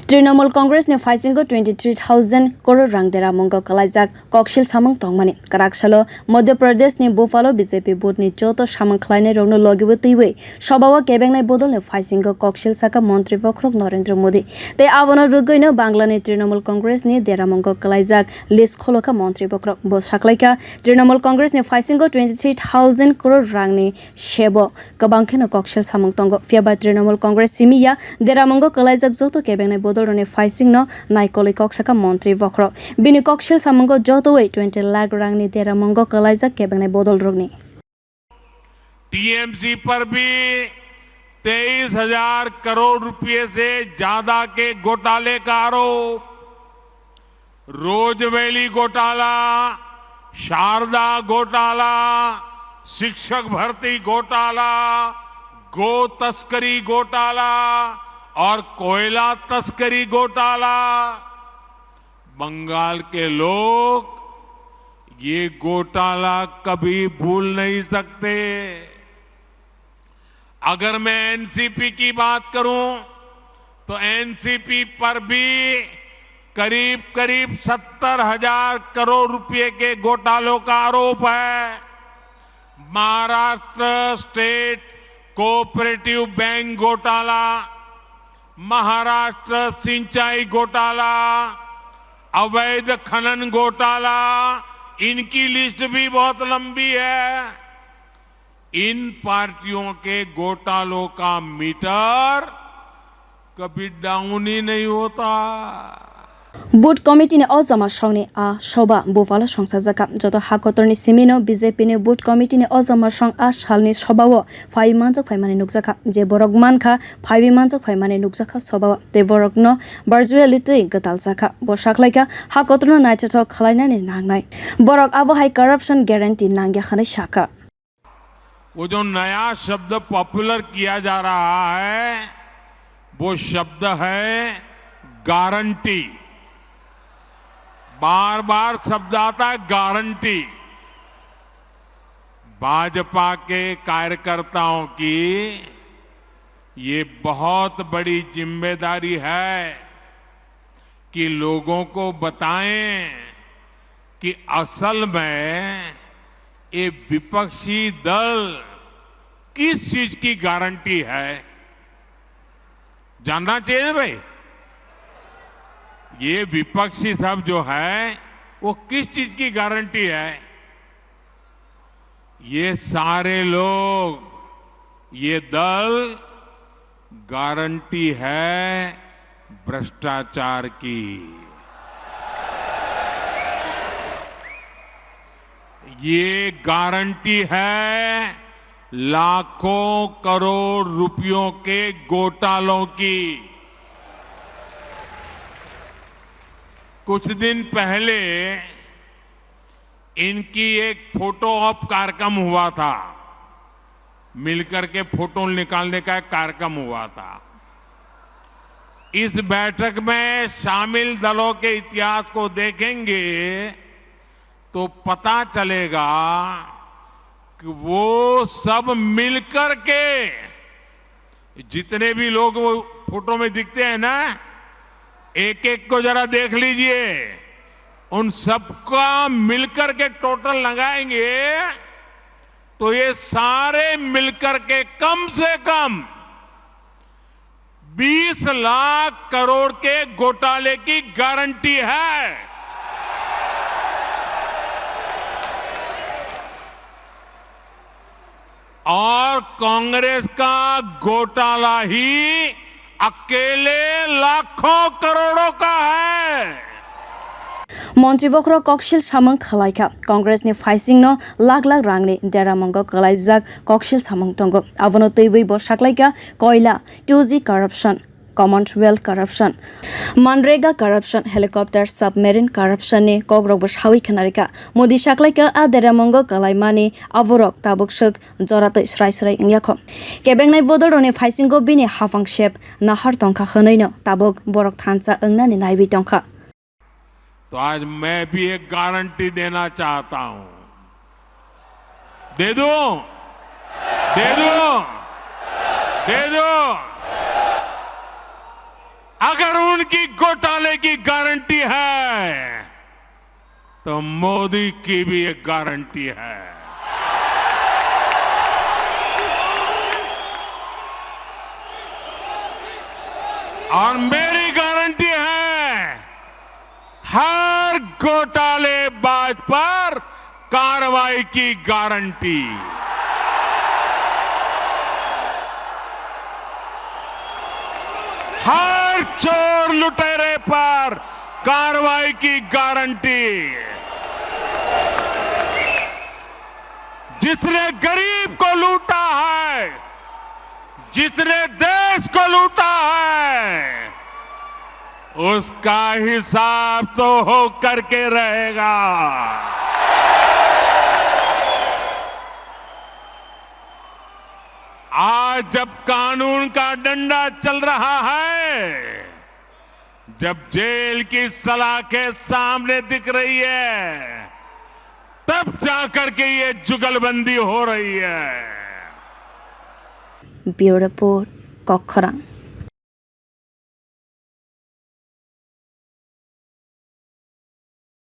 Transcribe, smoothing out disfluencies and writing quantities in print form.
Trinamool Congress ne Faisingo 23,000 crore rang dera mongo kalaijak kokshil samung tongmani Karakshalo Madhya Pradesh ne Buffalo BJP board ne joto samung khlainai rogno logibo teiwe sabawa kebengnai bodol ne Faisingo kokshil saka mantri Bokrok Narendra Modi te abono rugoino Bangla ne Trinamool Congress ne dera mongo kalaijak list kholoka mantri Bokrok bo saklaika Trinamool Congress ne Faisingo 23,000 crore rang ne shebo kabangkheno kokshil samung tongo fiaba Trinamool Congress simiya dera mongo kalaijak joto kebengnai bodol ne Faising no naikoli koksaka mantri Bokrok bini kokshil samungo jotoi 20 lakh rang ni dera mongo kalaijak kebengnai bodol rogni TMC पर भी 23,000 करोड़ रुपए से ज्यादा के घोटाले का आरोप, रोजवेली घोटाला, शारदा घोटाला, शिक्षक भर्ती घोटाला, गो तस्करी घोटाला और कोयला तस्करी घोटाला। बंगाल के लोग ये घोटाला कभी भूल नहीं सकते। अगर मैं एनसीपी की बात करूं तो एनसीपी पर भी करीब 70,000 करोड़ रुपए के घोटालों का आरोप है। महाराष्ट्र स्टेट कोऑपरेटिव बैंक घोटाला, महाराष्ट्र सिंचाई घोटाला, अवैध खनन घोटाला, इनकी लिस्ट भी बहुत लंबी है। इन पार्टियों के घोटालों का मीटर कभी डाउन ही नहीं होता। Board committee ne ozama shongni a shoba Buffalo songsajaka joto hakotorni simino BJP ne board committee ne ozama shong a shalni shobawo 5 manjak phaimani nukjaka je borok mankha 5 manjak phaimani nukjaka sobawa te borok no barjuelitui gatalsaka bosaklaika hakotorno naitoto khalainani nangnai borok abo high corruption guarantee nangya khane shaka वो जो नया शब्द popular किया जा रहा है वो शब्द है गारंटी। बार बार शब्द आता है गारंटी। भाजपा के कार्यकर्ताओं की ये बहुत बड़ी जिम्मेदारी है कि लोगों को बताएं कि असल में ये विपक्षी दल किस चीज की गारंटी है। जानना चाहिए ना भाई, ये विपक्षी सब जो है वो किस चीज की गारंटी है। ये सारे लोग, ये दल गारंटी है भ्रष्टाचार की। ये गारंटी है लाखों करोड़ रुपयों के घोटालों की। कुछ दिन पहले इनकी एक फोटो ऑप कार्यक्रम हुआ था, मिलकर के फोटो निकालने का एक कार्यक्रम हुआ था। इस बैठक में शामिल दलों के इतिहास को देखेंगे तो पता चलेगा कि वो सब मिलकर के, जितने भी लोग वो फोटो में दिखते हैं ना, एक एक को जरा देख लीजिए, उन सबका मिलकर के टोटल लगाएंगे तो ये सारे मिलकर के कम से कम 20 लाख करोड़ के घोटाले की गारंटी है। और कांग्रेस का घोटाला ही अकेले लाखों करोड़ों का है। मन्त्री Bokrok kokshil samung khalaika Congress ni Faising no lakh lakh rang ni dera mongo kalaijak kokshil samung tongo abono teiwi bo saklaika koila 2G corruption, Commonwealth corruption, Manrega corruption, helicopter submarine corruption ni kogrok bo sawi khanarika Modi saklaika a dera mongo kalaimani aborok tabuksuk joratoi srai ingyakho kebengnai bodol roni Faising go bini hafang shep nahar tongkha khonoi no tabuk borok thansa ongnani naibi tongkha। तो आज मैं भी एक guarantee देना चाहता हूं। दे दो, दे दो, दे दो। अगर उनकी घोटाले की गारंटी है तो मोदी की भी एक गारंटी है। और मेरी गारंटी है, हर घोटालेबाज पर कार्रवाई की गारंटी। हर चोर लुटेरे पर कार्रवाई की गारंटी। जिसने गरीब को लूटा है, जिसने देश को लूटा है, उसका हिसाब तो हो करके रहेगा। आज जब कानून का डंडा चल रहा है, जब जेल की सलाखें सामने दिख रही है, तब जाकर के ये जुगलबंदी हो रही है। Bureau report, कोखरांग।